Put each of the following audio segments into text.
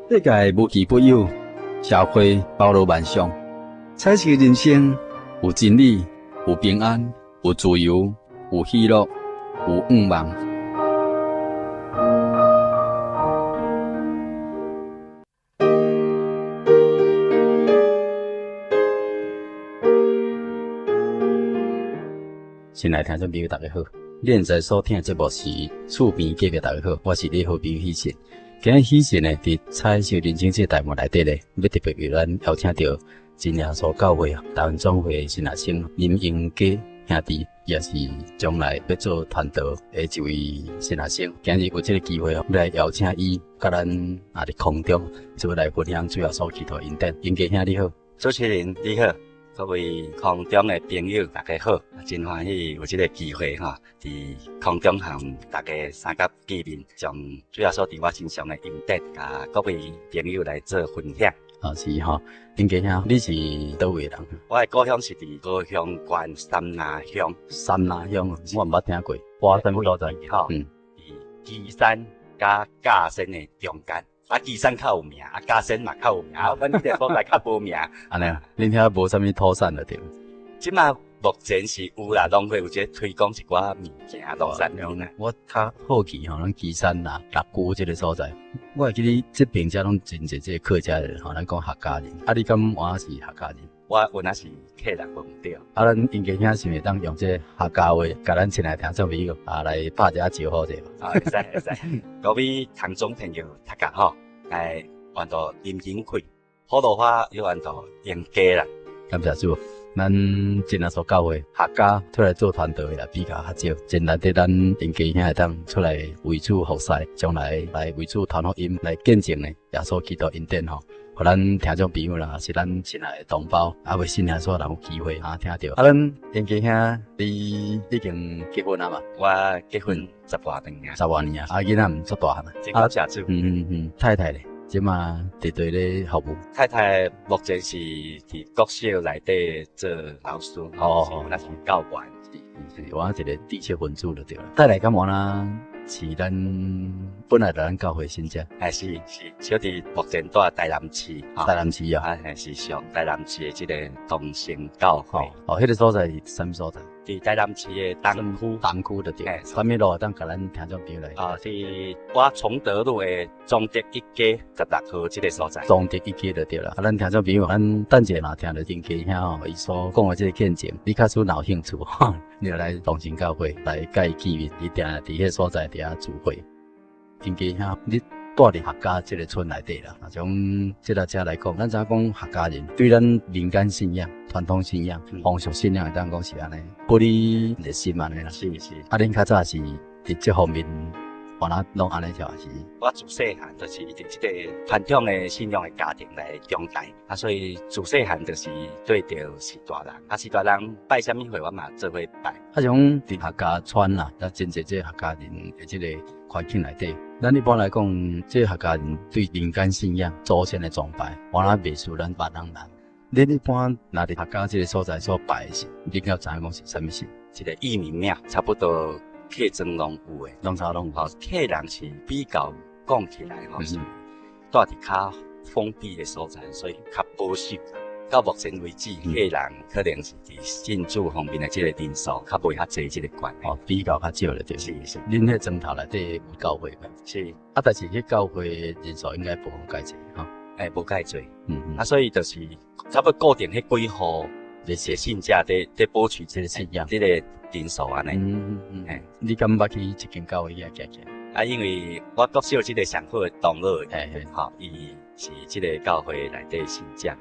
世界无奇不有，社会包罗万象。彩色人生有真理，有平安，有自由，有喜乐，有愿望。亲爱的听众朋友，大家好！你现在所听的节目是《厝边隔壁》，大家好，我是你好朋友喜信。今日喜信呢，伫彩色人生这个题目内底呢，要特别为咱邀请到真耶稣教会台湾总会的新学生林英家兄弟，也是将来要做传道的一位新学生。今日有这个机会，来邀请伊，甲咱伫空中，就来分享主要所祈祷引导。英家兄你好，主持人你好。各位空中的朋友，大家好！真欢喜有这个机会哈，伫空中向大家三甲见面，将主要所伫我身上的恩德，甲各位朋友来做分享。是哈，林家兄，你是倒位人？我的故乡是伫高雄县三拿乡。三拿乡，我毋捌听过。花山所在，伫基山甲嘉山的中间。基山较有名，嘉山嘛较有名，阮这个所在较无名。安尼啊，恁遐无啥物土产了对？即马目前是有啦，拢会有这推广一寡物件农产品呢。我较好奇吼，咱基山啦、六姑这个所在，我会记你这边遮拢真侪这个客家人吼，咱讲客家人。你敢我是客家人？我原来是客人问对。咱应该遐是袂当用这客家话，甲咱亲爱听众朋友来拍一下招呼者嘛。会使。各位听众朋友，大家好，来原到林景奎，普通话又原到英家啦。感谢主。咱真耶稣教会客家出来做传道的比较少，真难得咱应该遐会当出来为主服侍，将来来为主传福音来见证呢，耶稣基督恩典吼，互咱听众朋友啦，也是咱亲爱的同胞，为信仰所有人有机会听到。咱应该遐你已经结婚了嘛？我结婚10多年啊。10多年啊，囡仔毋足大汉啊。真谢主。太太咧？即嘛伫对咧服务。太太目前是伫国小内底做老师，那是教官，是我一个地切分子就对了。太太敢我啦，是咱本来就咱教会信者，是，小弟目前住台南市，台南市啊，是上台南市的这个同心教会。迄个所在是什么所在？伫台南市的东区就对。啥物路当甲咱听众朋友来？是我崇德路的中德一街16号这个所在。中德一街就对了。咱听众朋友，咱等者若听到真家遐吼，伊所讲的这个见证，你假使有兴趣哈，你就来同心教会来甲伊见面，伊定伫迄所在伫遐聚会。真家遐，你住伫客家这个村内底啦。从这个车来讲，咱怎讲客家人对咱民间信仰、传统信仰、风俗信仰，会当讲是安尼，不离热心安尼啦。是。恁较早是伫这方面，原来拢安尼条是。我自细汉就是伫这个传统的信仰的家庭来长大，所以自细汉就是对着是大人，是大人拜什么会我嘛做伙拜。像伫客家村啦，咱真侪这客家人的这个环境内底。咱一般来讲，这客家人对民间信仰、祖先的崇拜，原来袂输咱别人难。恁一般若伫客家这个所在所拜的是，你要知影讲是啥物事？一个义民庙，差不多客庄拢有诶，拢差拢有。客人是比较讲起来是住伫较封闭的所在，所以较保守。到目前为止，客人可能是伫信主方面的这个人数较袂遐济这个关系，比较较少了，对。是。恁迄庄头内底有教会吗？是。但是迄教会人数应该无介济吼。无介济。所以就是差不多固定迄几户的信者在保持这个信仰，这个人数安尼。你敢捌去一间教会遐行？因为我国小这个上好的同学，伊是这个教会内底信者，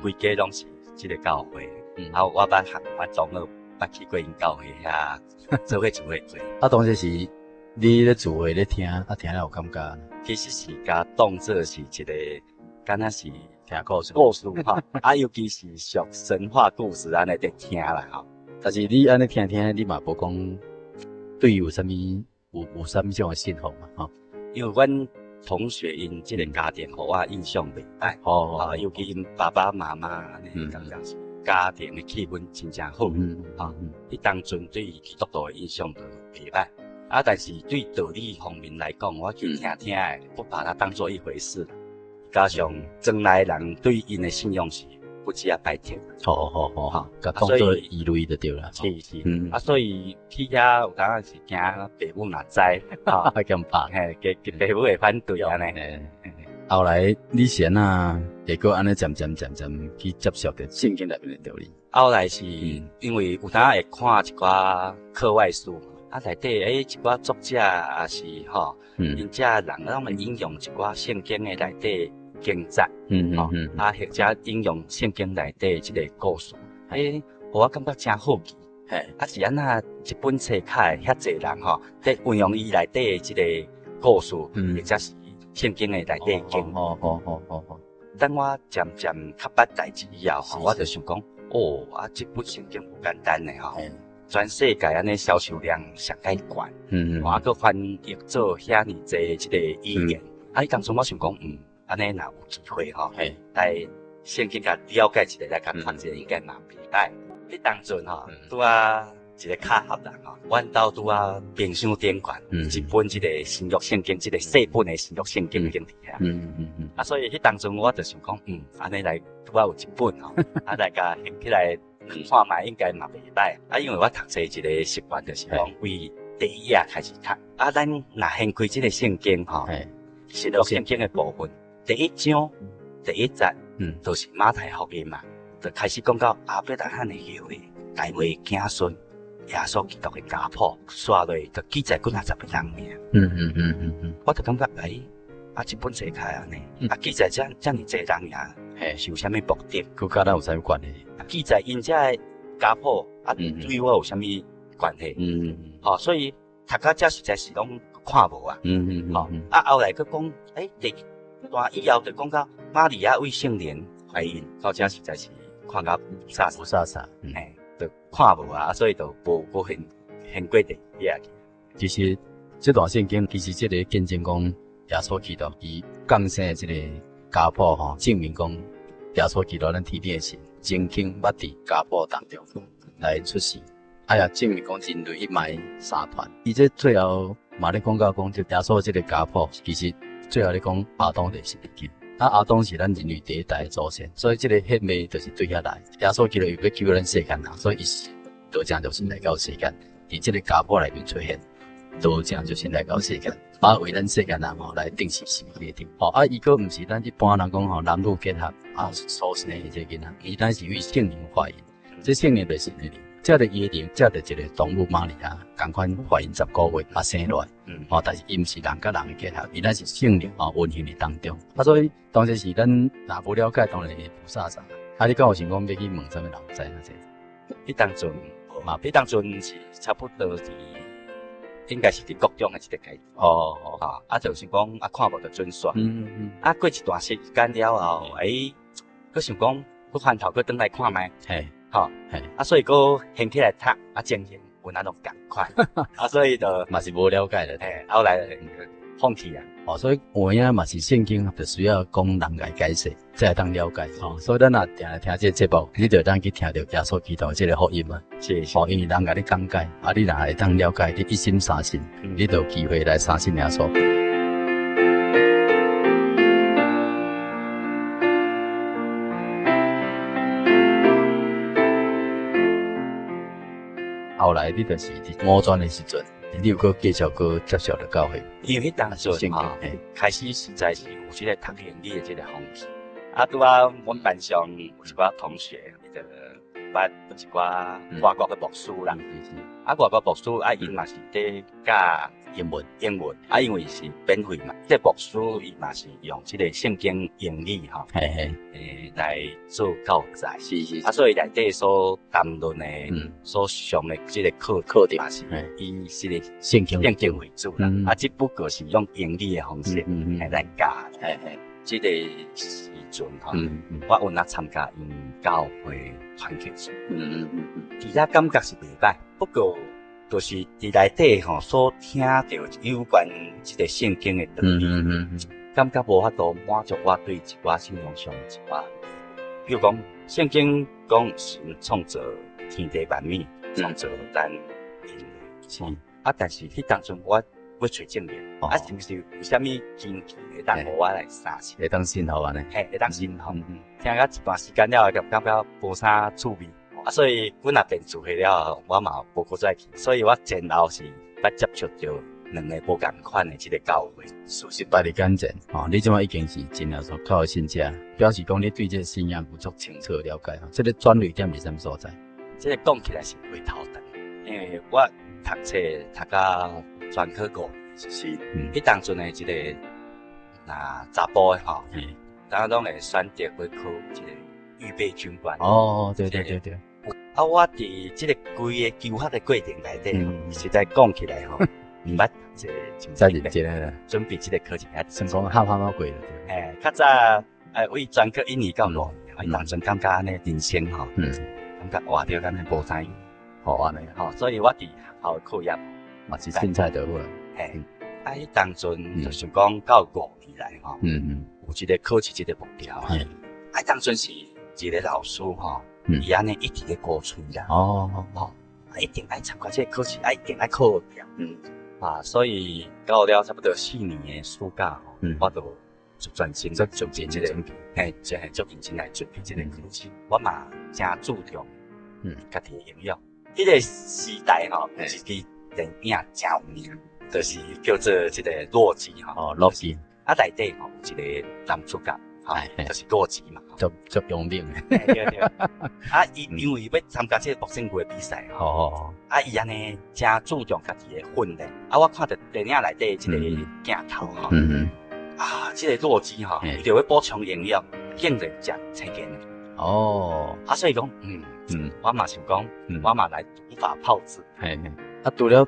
规家拢是这个教会。我捌和我同学捌去过因教会遐做伙聚会过。当时是你咧聚会咧听，听了有感觉？其实是甲当作是一个，敢若是听故事尤其是属神话故事安尼在听啦但是你安尼听，你嘛无讲对有啥物？有啥物种的信奉嘛？因为阮同学因这个家庭，互我印象袂歹。尤其因爸爸妈妈安尼，感觉是家庭的气氛真正好。伊当阵对基督徒的印象就袂歹。但是对道理方面来讲，我去听的，不把它当做一回事。加上庄内人对因的信用是不止啊拜天。好，甲当做异类就对啦。是，所以去遐有当是惊父母若知，咁怕，嘿，佢父母会反对安尼。后来你先啊，结果安尼渐渐去接受着圣经内面的道理。后来是因为有当会看一寡课外书，内底一寡作者也是因遮人咱们引用一寡圣经的内底经节，或者引用圣经内底即个故事，互我感觉真好奇。是安那一本册卡遐济人在运用伊内底的即个故事，或者是圣经的内底经。等我渐渐较捌代志以后，我就想讲，这本圣经不简单的全世界安尼销售量上介悬，还佫翻译做遐尼济即个语言。当初我想讲，安尼若有机会来圣经甲了解一下，来甲读一下，应该嘛袂歹。迄当阵拄啊一个巧合人阮兜拄啊冰箱顶悬一本即个新约圣经，即个细本的新约圣经经伫遐。所以迄当阵我就想讲，安尼来拄啊有一本来甲掀起来看卖，应该嘛袂歹。因为我读册一个习惯就是讲，为第一页开始读。咱若掀开即个圣经新约圣经的部分，第一章第一节，都是马太福音嘛。就开始讲到亚伯拉罕的后裔，大卫子孙，耶稣基督的家谱，刷落就记载几啊十个人名。我就感觉这本册开安尼，记载这尔济人名，是有啥物目的？佮甲咱有啥物关系？记载因遮的家谱对我有啥物关系？所以读到这实在是拢看无啊。后来佮讲，第段以后就讲到玛利亚为圣灵怀孕，到这实在是。看到不飒，就看无啊，所以就无现过第一页。其实这段圣经其实这个见证讲耶稣基督伊降生的这个家谱证明讲耶稣基督咱天边的神曾经捌伫家谱当中来出世，也证明讲人类一脉三团。伊这最后嘛咧讲到讲，就耶稣这个家谱其实最后咧讲亚当就是一件。亚当是咱人类第一代的祖先，所以这个血脉就是对遐来。耶稣基督又要救咱世间人，所以伊是道正就是来到世间，伫这个家谱内面出现，道正就是来到世间，为咱世间人来定是生命定。伊个毋是咱一般人讲男女结合所生的这个囡仔，伊咱是为圣灵怀孕，这圣灵就是圣灵。这个耶灵，这个一个动物玛利亚，同款怀孕10个月生落来，但是伊毋是人甲人的结合，伊咱是圣灵运行伫当中。所以当时是咱若无了解，当然会不飒飒。你敢有想讲要去问啥物人知影这？迄当阵嘛，迄当阵是差不多是应该是伫国中的一个阶段。就是讲看无就准煞。过一段时间了后，佫想讲，佫翻头佫转来看卖。所以佫掀起来读，情形有那种共款，所以就嘛是无了解的，后来放弃啊。所以有影嘛是圣经，就需要讲人来解释，才会当了解。所以咱若定来听这节目，你就当去听到耶稣基督这个福音啊。因为人甲你讲解，你若会当了解，你一心相信，你就有机会来相信耶稣。后来你就是伫五专的时阵，你有继续接受着教会，因为当时开始实在是有这个读英语的这个风气。拄阮班上有一寡同学，就捌一寡外国的牧师啦。外国牧师因嘛是伫教英文，因为是免费嘛。这牧师伊嘛是用这个圣经英语来做教材。所以内底所谈论的、所上的这个课程嘛是以这个圣经为主啦。只不过是用英语的方式来教。这个时阵我有参加因教会团契组，其实感觉是袂歹，不过就是伫内底所听到有关这个圣经的道理，感觉无法度满足我对一寡信仰上一寡，比如讲圣经讲神创造天地万物，创造咱人类，但是迄当阵我要找证明，是毋是有啥物根据会当互我来相信？会当信号安尼？会当信号。听到一段时间了，感觉无啥趣味，所以阮若变自黑了，我嘛无搁再去，所以我前后是捌接触到两个无共款的即个教会。事实摆伫眼前，你即马已经是真耶稣教的信者，表示讲你对这个信仰有足清楚了解。这个转捩点是啥物所在？这个讲起来是回头等，因为我读册读到专科5年，是迄当阵的即个查甫的吼，当拢会选择要考即个预备军官。对。我伫即个规个求学的过程内底，实在讲起来吼，毋捌即个真认真的准备即个课程，算讲喊过了。较早为专科1年到5年，我当阵感觉安尼人生吼，感觉活着敢若无啥意义，安尼所以我伫学校课业嘛是凊彩就好了。迄当阵就想讲到5年来吼，有一个考试即个目标。当阵是一个老师吼。伊安尼一直咧鼓吹啦，一定爱参加这个考试，一定爱考掉，所以到了差不多4年的暑假吼，我就专心做这个，足认真来准备这个考试。我嘛真注重，家己的营养。迄个时代吼，是支电影真有名，就是叫做这个洛基吼，洛基，内底吼有一个男主角。就是洛基嘛，足有名的。对。伊因为要参加这个搏胜会比赛，伊安尼真注重家己的训练。我看到电影内底这个镜头吼，这个洛基吼，伊就要补充营养，竟然食青鸡卵。所以讲，我嘛想讲，我嘛来土法炮制。除了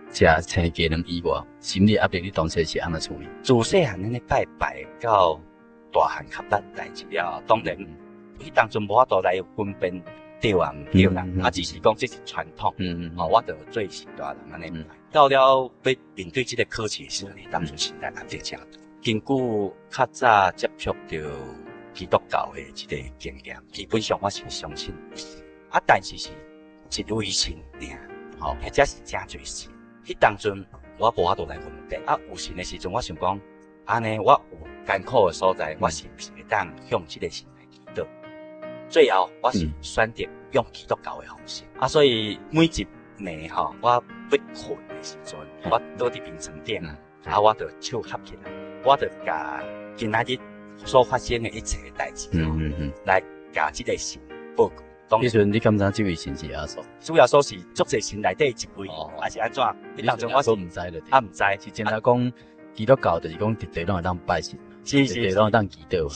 食青鸡卵以外，心理压力你当时是安怎处理？自细汉安尼拜到大汉较捌代志了，当然，迄当阵无法度来分辨对啊毋对啦，只是讲这是传统，我就做是大人安尼。到了要面对这个考试的时候，当阵心态压力真大。根据较早接触到基督教的这个经验，基本上我是相信，但是是一位神尔，或者是真侪神。迄当阵我无法度来分辨，有神的时阵，我想讲，安尼我有艰苦的所在，我是毋是会当向这个神来祈祷？最后我是选择用基督教的方式，所以每一暝吼，我要困的时阵，我倒伫眠床顶我就手合起来，我就甲今仔日所发生的一切代志，来甲这个神报告。迄阵你感觉这位神是耶稣？主要说是足侪神内底一位，还是安怎？迄当阵我都毋知了，毋知是真来讲。基督教就是讲，直地拢会当拜神，直地拢会当祈祷。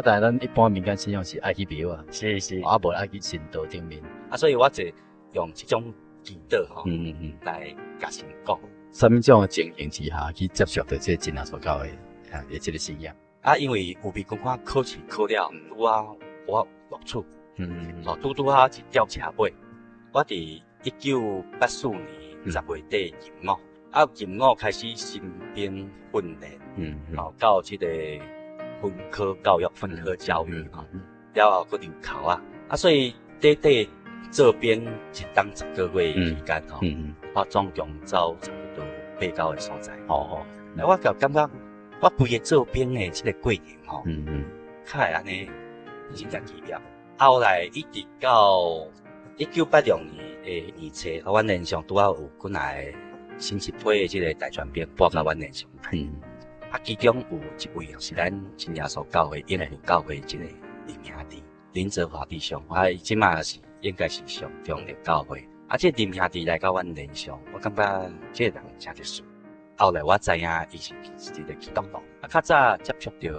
但系咱一般民间信仰是爱去庙啊，无爱去神道顶面。所以我就用这种祈祷吼，来甲神讲。什么种情形之下去接触到这真耶稣教的这个信仰？因为有比公看考试考了，我录取，拄好是吊车尾。我伫1984年10月底入伍。入伍开始新兵训练，到这个分科教育、分科教育了后佫入考所以短这边一当10个月期间我总共走差不多8、9个所在。我就感觉我规个这边的这个过程较会安尼真正奇妙。后来一直到1986年的年初，阮连上拄好有过来。新一批的这个大专兵报到阮连上，其中有一位是咱真耶稣教会永福教会这个林兄弟林泽华弟兄，伊即马是应该是上中的教会。这林兄弟来到阮连上，我感觉这个人真特殊。后来我知影伊是一个基督徒，较早接触到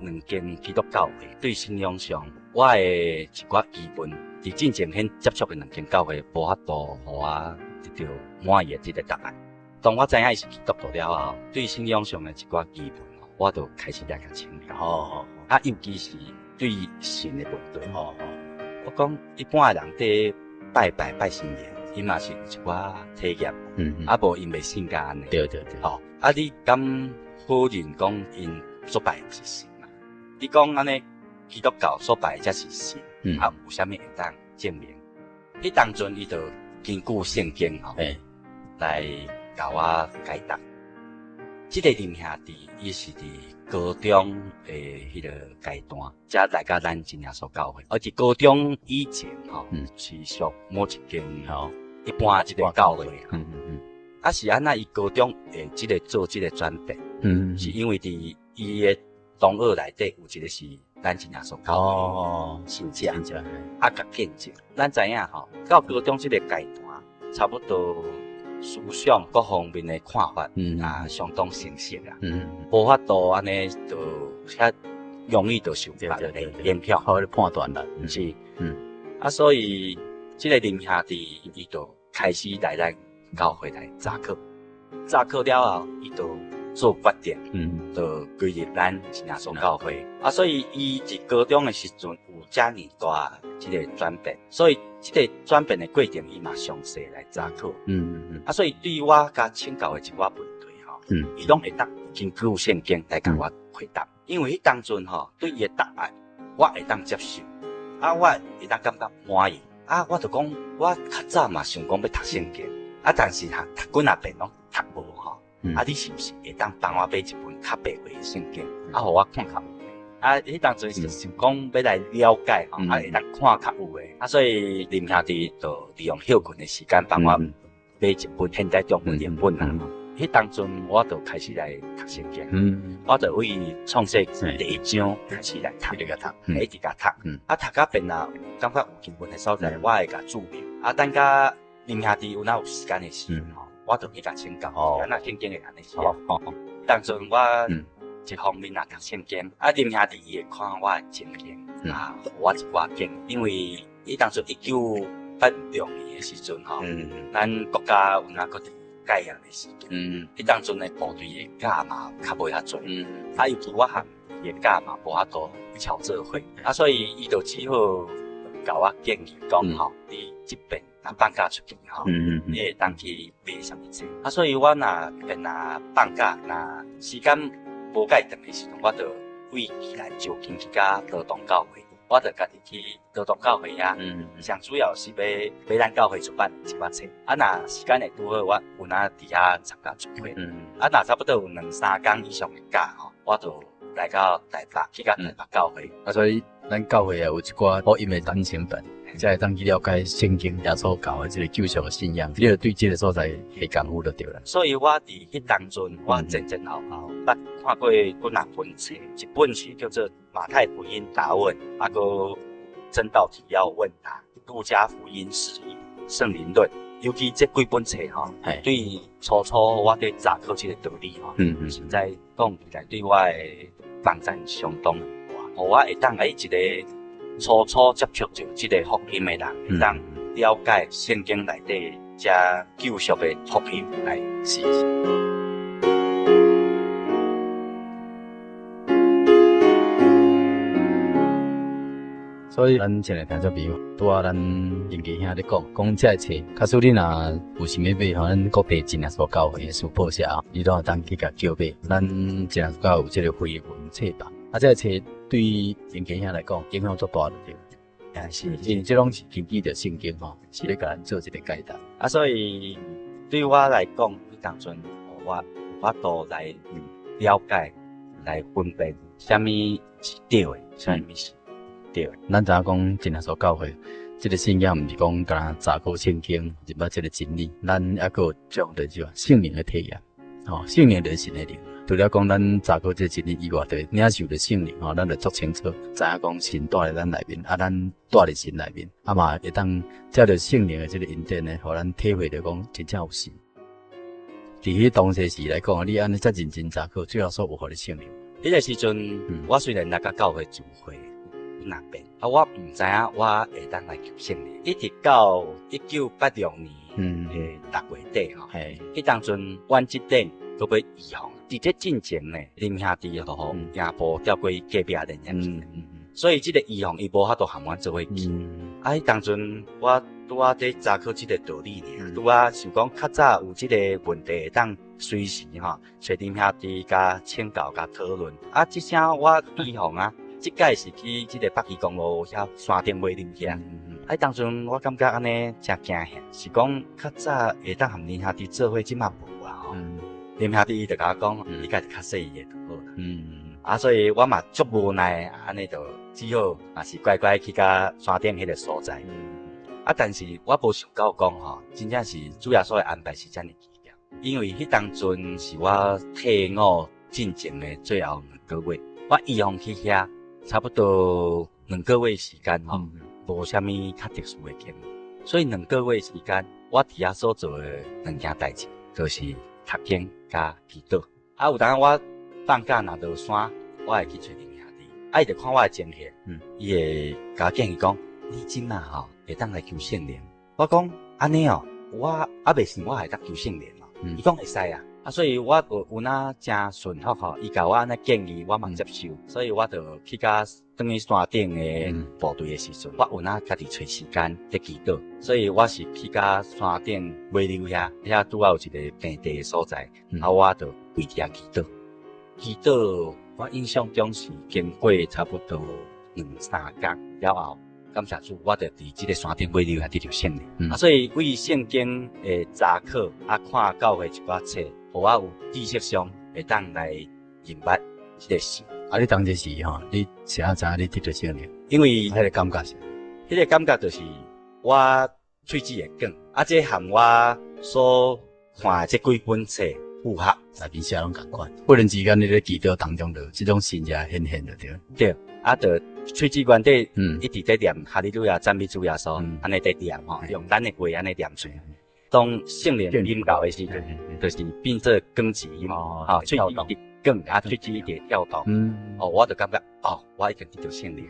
2间基督教会，对信仰上我的一寡疑问，伫进前先接触的2间教会，无法度互我得到满意的这个答案。当我知影伊是基督徒了后，对信仰上的一寡疑问，我就开始来甲清了。尤其是对神的问题。我讲一般的人伫拜神明，伊嘛是有一寡体验，无因袂信甲安尼。对。你敢否认讲因所拜是神嘛？你讲安尼基督教所拜才是神，有啥物会当证明？迄当阵伊就根据圣经来甲我解答。即个林兄弟，伊是伫高中迄个阶段，才来到咱真耶稣教会。而且高中以前是属某一间一般即个教会。啊是安那伊高中即个做即个转变，是因为伫伊的同学内底有一个是咱真耶稣教会信者，啊甲见证。咱知影到高中即个阶段，差不多思想各方面的看法相当成熟啊，无法度安尼就遐容易就受别人的影响，好咧判断啦，是，啊所以即个林兄弟伊就开始来咱教会来查课，查课了后，伊就做决定，就归入咱真耶稣教会。啊，所以伊伫高中的时阵有遮尔大即个转变，所以即个转变的过程，伊嘛详细来查课。啊，所以对我甲请教的一寡问题伊拢会当根据圣经来甲我回答。因为迄当阵对伊的答案，我会当接受，啊，我会当感觉满意。啊，我就讲，我较早嘛想讲要读圣经。啊，但是读几啊遍拢读无啊，你是不是会当帮我买一本较白话的圣经，啊，互我看较有诶？啊，迄当阵是想讲要来了解啊，会当看较有诶。啊，所以林兄弟就利用休困的时间帮我买一本现代中文原本迄当阵我就开始来读圣经，我就为创世第一章开始来读，一直甲读，啊，读到边啊，感觉有经文的所在，我会甲注明，啊，等甲林兄弟有时间的时阵我就去甲请教，安那圣经会安尼写。当阵我一方面读圣经，啊，林兄弟伊会看我的情形，我一寡建议，因为伊当阵1986年的时阵咱国家有哪个改样的时间，迄当阵的部队的假嘛较无遐多，啊，尤其我含伊的假嘛无遐多巧做伙，啊，所以伊就只好甲我建议讲你即边。放假出去你会当去买啥物事？啊，所以我放假时间无介长的时阵，我就为宜兰就近去甲劳动教会，我就家己去劳动教会上主要是要咱教会出版一本册。啊，若时间会拄好，我有伫遐参加聚会。啊，若差不多有2-3天以上的假我就来到台北去甲台北教会。啊，所以咱教会有一寡福音的单行本。才会当去了解圣经耶稣教的这个救赎的信仰，你就对这个所在下功夫就对了。所以我伫迄当阵，我前后看过几两本册，一本是叫做《马太福音答问》，个真道提要问答，《路加福音释义》，《圣灵论》。尤其这几本册对初我对查考这个道理实在讲起来对我的帮助相当大，互我会当一个。初接触到这个福音的人，会当了解圣经内底这救赎的福音来是。所以咱前来听这朋友，拄咱应家兄咧讲这个册，假使你若有想要买，咱各地真耶稣教会的书报社你都当去甲叫买。咱真耶稣教会有这个绘文册吧，啊，这个册。对于应家兄来讲，影响足大对，也是，因为这拢是根据着圣经是咧甲咱做一个解答。啊，所以对我来讲，当阵我有法度来了解、来分辨，啥物是对的，啥物是对的。咱知影讲真耶稣教会，这个信仰毋是讲干查考圣经，入捌这个真理，咱还佫有种就是圣灵的体验，圣灵就是内容。除了讲咱查考这真理以外，就领受着圣灵咱就足清楚，知影讲神住伫咱内面，咱住伫神内面，嘛会当借着圣灵的这个引导呢，互咱体会着讲真正有神。伫迄当时时来讲，你安尼遮认真查考，最后所有互你圣灵。迄个时阵，我虽然来甲教会聚会有2遍，我毋知影我会当来求圣灵，一直到1986年6月底迄当阵阮即点都要移防。伫这进前呢，林兄弟赢波调过隔壁的人，所以这个移防伊无法度含阮做伙去。当阵我拄仔在查考这个道理呢，拄仔想讲较早有这个问题会当随时找林兄弟甲请教甲讨论。即声我移防即届是去这个北宜公路遐山顶尾林遐。当阵我感觉安尼真惊吓，是讲较早会当含林兄弟做伙，即嘛无林兄弟伊就甲我讲，你家己较细个就好啦。嗯，所以我嘛足无奈，安尼就只好也是乖乖去甲山顶迄个所在。但是我无想到讲吼，真正是主要所的安排是遮尔奇妙，因为迄当阵是我退伍进前的最后2个月，我预防去遐差不多2个月时间吼，无啥物较特殊的经历，所以2个月时间，我伫遐所做的2件代志，就是读经甲祈祷。有当我放假若落山，我会去找林兄弟，伊就看我的情形，伊会甲我建议讲，你即马吼会当来求圣灵。我讲安尼哦，我未信我会当求圣灵哦。伊讲会使啊，所以我有哪真顺服吼，伊甲我安尼建议，我嘛接受，所以我就去甲等于山顶的部队的时阵，我有哪家己找时间在祈祷，所以我是去甲山顶尾流遐拄好有一个平地的所在，我就跪伫遐祈祷。祈祷，我印象中是经过差不多2-3天了后，感谢主，我就伫即个山顶尾流遐得到圣灵。所以为圣经的查考看教会一寡册，互我有知识上会当来明白即个事。你当时是吼，你写知你得到圣灵，因为迄个感觉是，迄个感觉就是我喙齿会卷，这含我所看的这几本册符合，内面写拢共款。忽然之间，你咧祈祷当中就即种信也显现了对。对，就喙齿原底一直在念哈利路亚赞美主耶稣，安尼在念吼，用咱的话安尼念出。当圣灵引导的时阵，就是变做根基嘛，喙齿一直卷，喙齿一直跳动。我就感觉我已经得到圣灵。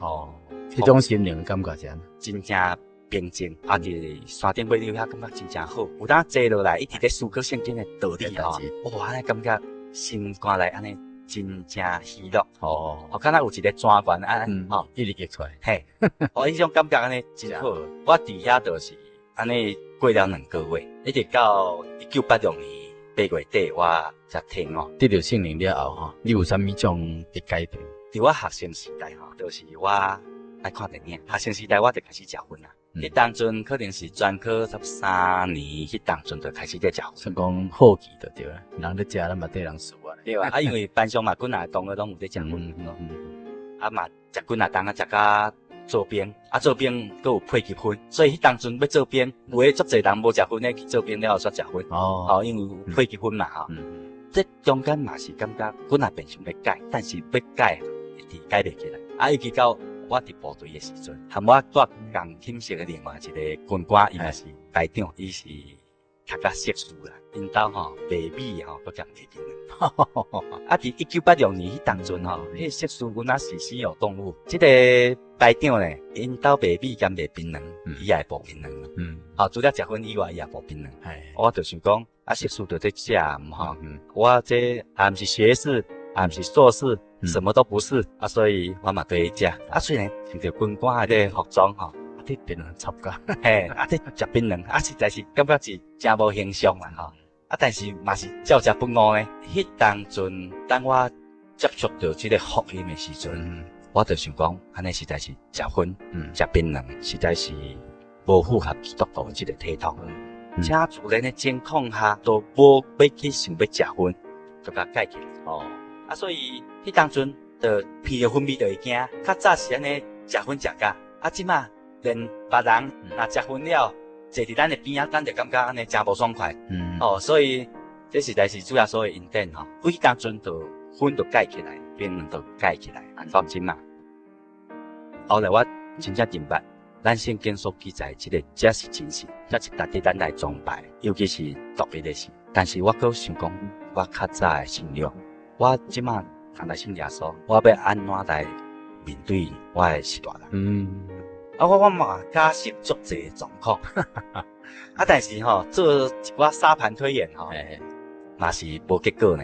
迄种心灵的感觉是安真正平静，伫山顶尾流遐感觉真正好。有当坐落来，一直在思考圣经的道理吼，安尼感觉心肝内安尼真正喜乐。敢若有一个泉源安尼，一直结出来。嘿，迄种感觉安尼真好。我伫遐就是安尼过了2个月，一直到1986年8月底，我才退伍。得到圣灵了后吼，你有啥物种的改变？伫我学生时代吼，就是我爱看电影。学生时代我就开始食薰啦。迄当阵可能是专科13年，迄当阵就开始在食薰。算讲好奇就对啦，人咧食咱嘛对人输啊。对啊，因为班上嘛，阮也同学拢有在食薰咯。嘛食薰也当食甲做兵，做兵佫有配结婚，所以迄当阵要做兵，有诶足侪人无食薰诶去做兵了后煞食薰。因为有配结婚嘛吼。这中间嘛是感觉，阮也变想要改，但是要改一直改袂起来。尤其到我伫部队诶时阵，和我做共寝室诶另外一个军官，伊嘛是排长，伊是读甲硕士啦。因兜吼卖米吼，佫兼卖槟榔。伫1986年迄当阵吼，迄硕士阮也是稀有动物。即个排长咧，因兜卖米兼卖槟榔，伊也会剥槟榔。除了食薰以外，伊也剥槟榔。我就想讲，硕士就在食吼。我这也毋是学士，也毋是硕士。什么都不是所以我嘛对伊食虽然穿着军官的服装吼，这槟榔插甲，嘿，这食槟榔实在是感觉是真无形象啦吼，但是嘛是照食不误呢。迄当阵，当我接触到这个福音的时阵，我就想讲，安尼实在是食薰，食槟榔，实在是无符合基督徒的这个体统。正自然的情况下，都无要去想要食薰，就甲改起来。所以迄当阵，就闻着薰味就会惊。较早是安尼食薰食甲，即马连别人若食薰了，坐伫咱的边咱就感觉安尼真无爽快。所以这实在是主要所谓因典吼。迄当阵就薰就改起来，槟榔就改起来，到即马。后来我真正明白，咱圣经所记载这个才是真实，才是值得咱来崇拜，尤其是特别的事。但是我阁想讲，我较早的信仰。我即马通来信耶稣，我要安怎来面对我的时代人？我嘛假设足侪状况，但是吼做一寡沙盘推演吼，嘛是无结果呢。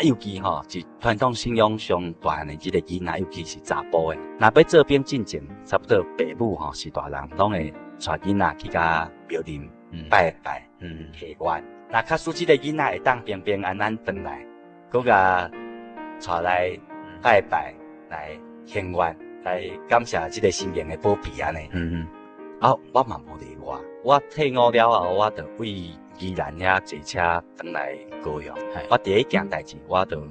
尤其吼是传统信仰上大汉的即个囡仔，尤其是查甫的，若要做兵进前，差不多爸母吼是大人，拢会带囡仔去甲庙林拜拜，祈愿。若较使即个囡仔会当平平安安回来。佮甲带来拜拜，来献愿，来感谢这个神明的保庇安尼。我嘛无例外。我退伍了后，我就为宜兰遐坐车返来高雄。我第一件代志，我就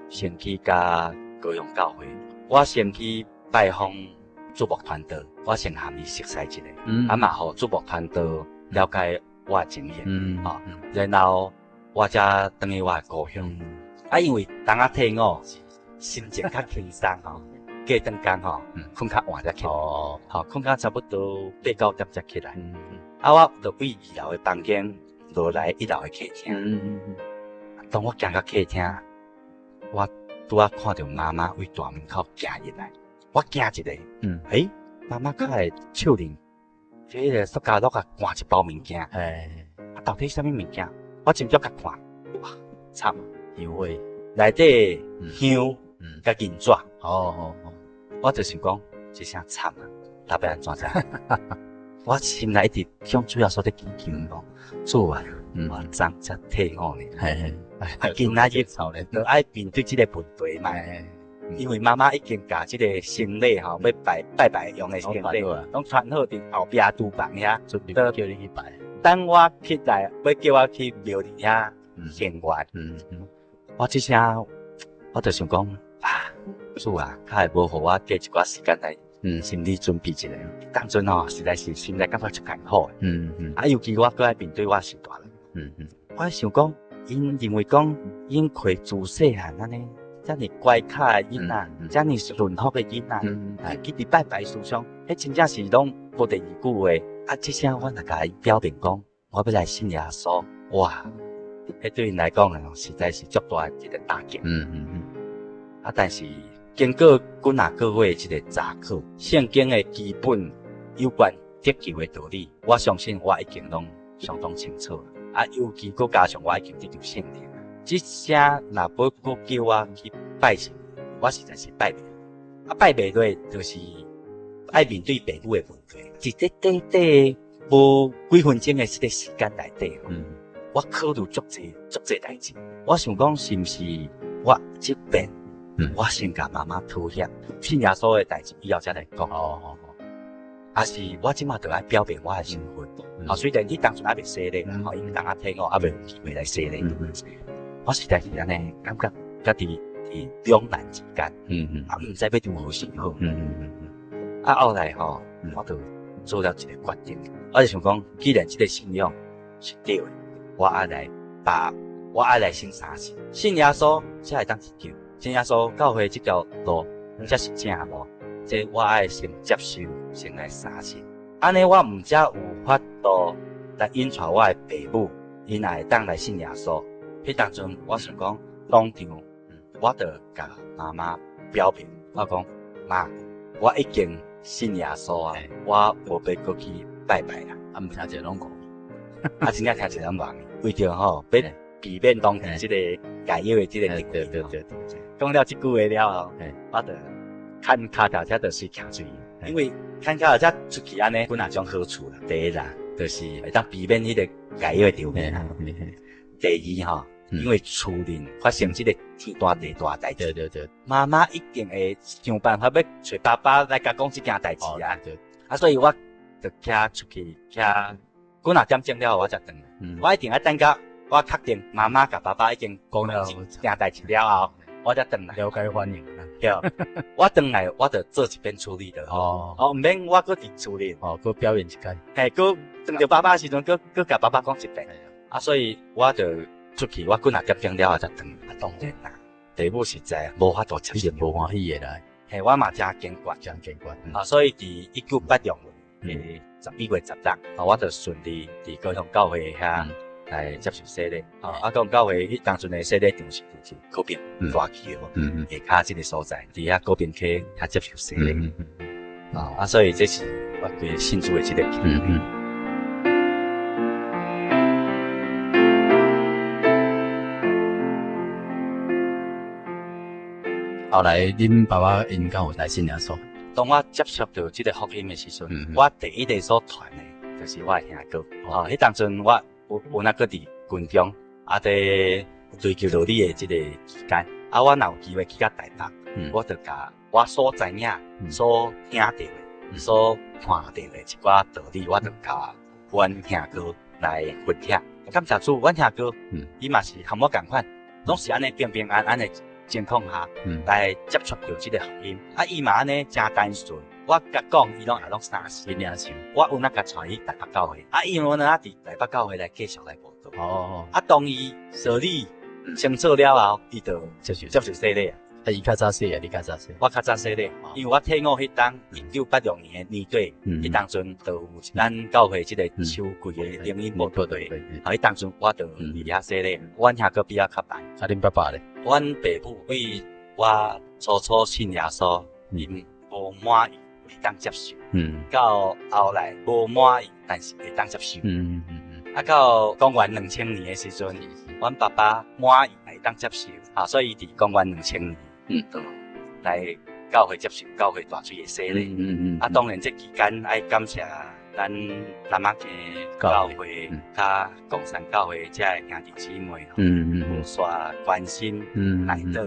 先去甲高雄教会，我先去拜访主牧团队，我先和伊熟悉一下，啊嘛，互主牧团队了解我的情形，然后我才等于我的故乡。因为当我退伍，心情较轻松吼，过顿工吼，困较晚才起来，困到差不多8、9点才起来。我就为2楼的房间落来1楼的客厅。当我行到客厅，我拄啊看到妈妈为大门口行入来，我惊一下，妈妈较会手里这个塑胶袋啊，换一包物件，到底什么物件？我真足甲看，哇，惨，优惠，内底香甲银纸，我就想讲，这声惨啊，大要安怎遮？我心内一直向主要所在祈求讲，主啊，我昨才退伍呢，今仔日就爱面对这个问题嘛。因为妈妈已经把这个行李吼，要拜用的行李，拢穿好伫后壁厨房遐，准备叫你去拜。等我起来，要叫我去庙里遐献愿。我这声，我就想讲主啊，较会无互我加一寡时间来心理准备一下。当阵吼，实在是心内感觉足艰苦的。尤其我搁爱面对我是大人。我想讲，因认为讲，因亏自细汉安尼。遮尔乖巧的囡仔，遮尔顺服的囡仔，去伫拜思想，迄真正是拢无第二句话。这声我来甲伊表明讲，我要来信耶稣，哇，迄对因来讲实在是足大一个打击。但是经过几啊个月这个查考，圣经的基本有关得救的道理，我相信我已经拢相当清楚了。尤其搁加上我已经得到圣灵。这声若要搁叫我去拜神，我实在是拜袂。拜袂落，就是爱面对父母的问题。伫短短无几分钟的这个时间内底，我考虑足侪代志。我想讲，是毋是我这边，我先甲妈妈妥协，信耶稣的代志以后才来讲。还是我即马就爱表明我的身份。虽然伊当初还未洗礼，因为当我退伍还未有机会来洗礼。我实在是安尼感觉，家己伫两难之间，毋知要如何是好。后来吼，我就做了一个决定，我就想讲，既然这个信仰是对的，我爱来信三信，信耶稣才会当得救，信耶稣教会这条路才是正路，这我爱先接受，先来三信，安尼我毋才有法度来引带我的父母，因会当来信耶稣。迄当阵，我想讲，当场，我就甲妈妈表明，我讲妈，我已经信耶稣啊，我无要过去拜拜啦。毋听者拢讲，真正听者拢忙，为着吼，要避免当天这个解忧的这个对。讲了这句话了后，我就牵脚条才就是徛出去，因为牵脚条才出去安尼，有哪种好处啦？第一啦，就是会当避免迄个解忧的场面。第二吼，因为厝里发生这个天大地大代志，对，妈妈一定会想办法要找爸爸来甲讲这件代志啊。所以我就徛出去徛几啊点钟了，我才回来。我一定要等到我确定妈妈甲爸爸已经讲了这件代志了后，我才回来。了解反应啦。对，我回来我就做一遍处理的。毋免我搁伫厝里。搁表演一间。搁等到爸爸时阵，搁甲爸爸讲一遍。所以我就出去，我几啊点钟了后才回来。当然啦，父母实在无法度接受，无欢喜的啦。我嘛真坚决，所以伫1986年11月10日，我就顺利伫高雄教会遐来接受洗礼。高雄教会迄当阵的洗礼场是高屏大区下骹这个所在，伫遐高屏区遐接受洗礼。所以这是我对信主的这个经历。后来，恁爸爸因敢有来信耶稣？当我接触到这个福音的时阵，我第一个所传的就是我的兄哥。迄当阵我有那个伫军中，伫追求道理的这个期间，我若有机会去到台北，我就甲我所知影、所听到的、所看到的一寡道理，我就甲阮兄哥来分享。感谢主，阮兄哥，伊嘛是和我共款，拢是安尼平平安安的情况下，来接触到这个福音。啊，伊嘛安尼真单纯，我甲讲，伊拢也拢相信领受。我有那甲带伊台北教会，啊，因为我哪伫台北教会来继续来报道。哦，啊，当伊设立清楚了后，伊就接受洗礼啊。啊，伊较早洗啊，你较早洗？我较早洗礼，因为我退伍迄当1986年的年底，迄当阵就有咱教会即个秋季的灵音报道队，啊，迄当阵我就伫遐洗礼。阮兄哥比我较慢。啊，恁爸爸咧？阮爸母为我初信耶稣，因无满意，会当接受。到后来无满意，但是会当接受。啊，到公元2000年的时阵，阮爸爸满意会当接受，啊，所以伫公元2000年。来教会接受教会大水的洗礼。啊，当然这期间爱感谢咱南仔街教会、甲共产教会这兄弟姊妹，无煞关心、来到、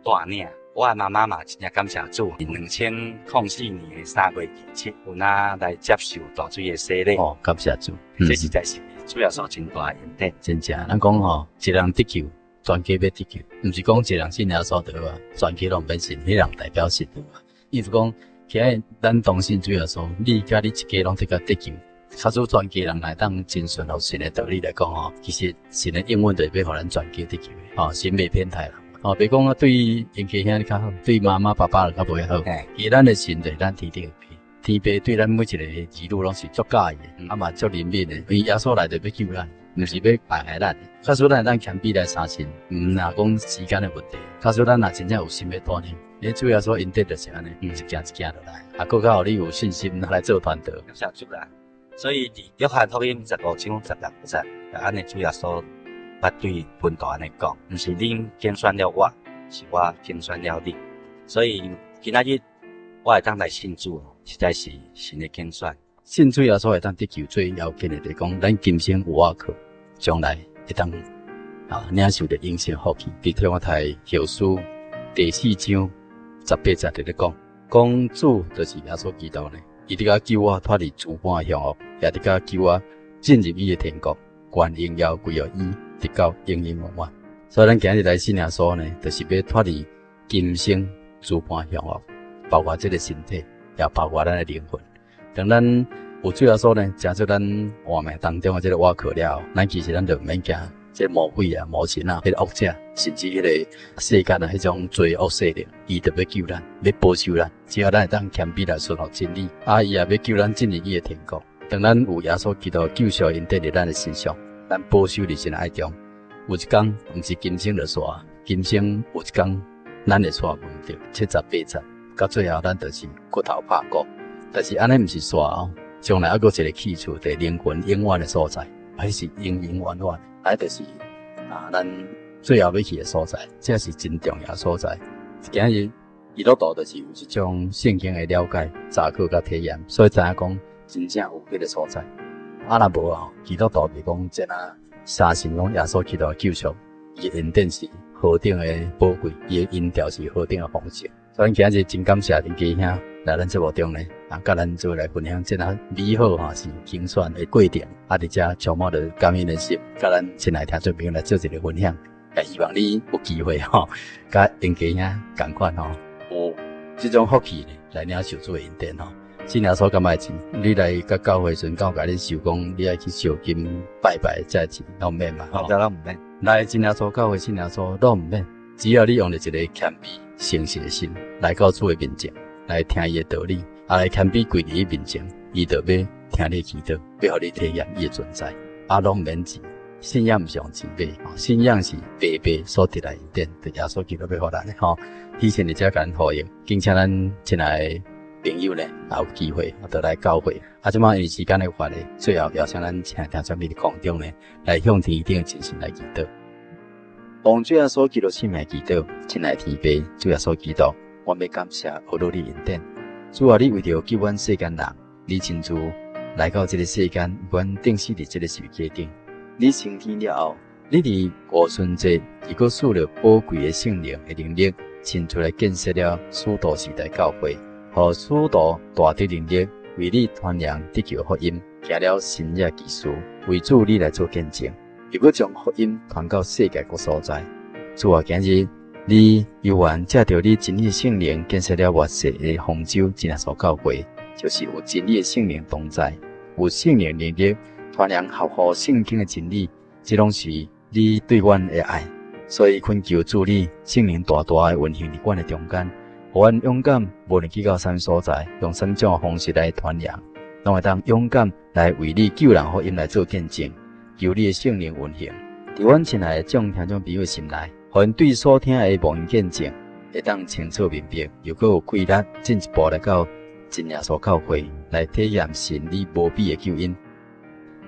带领。我的妈妈嘛真正感谢主，2004年的3月27有哪来接受大水的洗礼。哦，感谢主，这实在是主要所真大恩典。真正，咱讲吼，一人得救。全家要得救，毋是讲一人信耶稣得啊，全家拢免信，迄人代表信得啊。意思讲，其实咱同信主耶稣，你甲你一家拢得个得救。假使全家人来当真顺服神的道理来讲吼，其实神的应允就要互咱全家得救的。哦，神袂偏袒人。哦，别讲啊，对因家兄较好，对妈妈爸爸就较袂好。其实咱的神就是咱天顶的父，天父对咱每一个儿女拢是足介意的，啊嘛足怜悯的。因为耶稣来就要救咱。毋是要败害咱，假使咱谦卑来相信，毋若讲时间的问题。假使咱若真正有心要锻炼，你主要说因得就是安尼，一件一件落来，啊，更较互你有信心来做传道。感谢主啦！所以伫约翰福音15章16节，安尼主耶稣捌对门徒安尼讲，毋是恁拣选了我，是我拣选了你。所以今仔日我会当来信主，实在是神的拣选。信主耶稣会当得救，最要紧的就是讲，咱今生有瓦靠，将来会当领受着永生福气。伫天我台后书第4章18节就咧讲主就是耶稣基督呢，伊伫甲救我脱离诸般的凶恶，也伫甲救我进入伊的天国，愿荣耀归于伊，直到永永远远。所以咱今日来信耶稣呢，就是要脱离今生诸般凶恶，包括这个身体，也包括咱的灵魂。当咱有主耶稣呢，加做咱活命当中的这个瓦靠了，咱其实咱就毋免惊这魔鬼啊、魔神啊、迄个恶者，甚至迄个世间啊，迄种罪恶势力，伊就要救咱，要保守咱。只要咱会当谦卑来顺服真理，伊也要救咱进入伊的天国。当咱有耶稣基督救赎因得伫咱的身上，咱保守伫神的爱中，有一天毋是今生就煞，今生有一天咱会煞唔着70、80，到最后咱就是骨头拍骨。但是安尼毋是煞哦，将来还佫一个去处，伫灵魂永远的所在，还是永永远远，还就是咱最后要去的所在，这是真重要的所在。今日基督徒就是有一种圣经的了解、查考甲体验，所以知影讲真正有迄个所在。若无基督徒袂讲真相信讲耶稣基督的救赎，伊的恩典是何等的宝贵，伊的恩调是何等的丰盛。所以今日真感谢恁家兄来咱节目中呢，甲咱做来分享这美好是精选的过程，而且充满着感恩的心，甲咱亲爱听众朋友来做一个分享。也希望你有机会甲恁家兄共款有这种福气呢，来领受主的恩典信耶稣敢爱钱，你来甲教会时到甲你受讲，你爱去烧金拜拜才钱，拢毋免嘛拢毋免。来信耶稣教会信耶稣拢毋免，只要你用着一个谦卑诚实的心来到主的面前，来听伊的道理，来谦卑跪伫伊面前，伊就要听你祈祷，要互你体验伊的存在，拢毋免钱。信仰毋是用钱买，信仰是白白所得来恩典，对耶稣基督要互咱提前伫遮甲咱呼应，敬请咱亲爱的朋友呢，也有机会就来教会。即摆因为时间的关系，最后邀请咱亲爱听众朋友空中呢，来向天顶真心来祈祷。奉主耶稣基督圣名祈祷，亲爱天父，主耶稣基督，我要感谢阿罗你恩典。主啊，你为着救阮世间人，你亲自来到这个世间，阮定死伫这个十字架顶。你升天了后，你伫五旬节，伊阁赐了宝贵的圣灵的能力，亲出来建设了使徒时代教会，互使徒大得能力，为你传扬得救福音，行了新约技术，为主你来做见证。又要将福音传到世界各所在。主啊，今日你犹原借着你真理的圣灵建设了活世的方舟真耶稣教会，就是有真理的圣灵同在，有圣灵能力传扬合乎圣经的真理，这拢是你对阮的爱。所以恳求主你圣灵大大的运行伫阮的中间，互阮勇敢无论去到啥所在，用什种的方式来传扬，拢会当勇敢来为你救人福音来做见证，求你的圣灵运行伫阮亲爱的众听众朋友心内，互因对所听的无因见证会当清楚明白，又阁有气力进一步来到真耶稣教会来体验神你无比的救恩。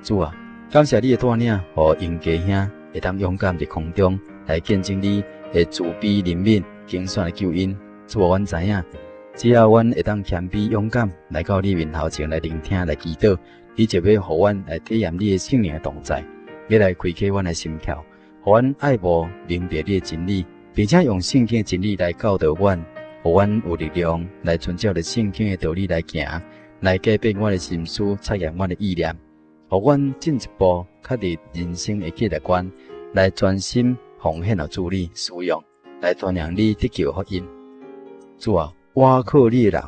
主啊，感谢你的带领，互因家兄会当勇敢伫空中来见证你的慈悲怜悯精选的救恩。主啊，阮知影，只要阮会当谦卑勇敢来到你面头前来聆听来祈祷，你就要互阮来体验你的圣灵的同在，要来开启阮的心窍，互阮爱慕明白你的真理，并且用圣经的真理来教导阮，互阮有力量来遵照着圣经的道理来行，来改变阮的心思，测验阮的意念，互阮进一步确立人生的价值观，来专心奉献予主你使用，来传扬你得救福音。主啊，我靠你的人，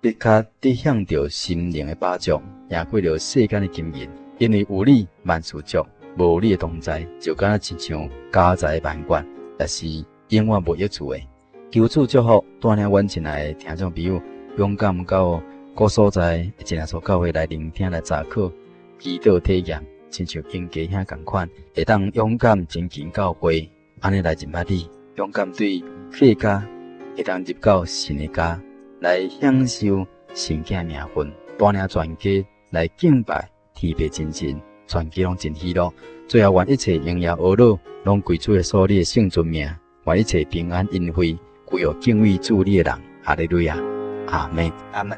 必较得享着心灵的把助，赢过了世间的金银，因为有你万事足，无你的同在，就敢若亲像家财万贯，但是永远无益处的。求主祝福带领阮亲爱的听众朋友，勇敢到各所在真耶稣教会来聆听来查考，祈祷体验，亲像因家兄同款，会当勇敢前进教会，安尼来认捌你，勇敢对客家。会当入到神的家，来享受圣经的名分，带领全家来敬拜天父真神，全家拢真喜乐。最后愿一切荣耀恶乐，拢归主耶稣你的圣尊名，愿一切平安恩惠归予敬畏主你的人。哈利路亚，阿门，阿门。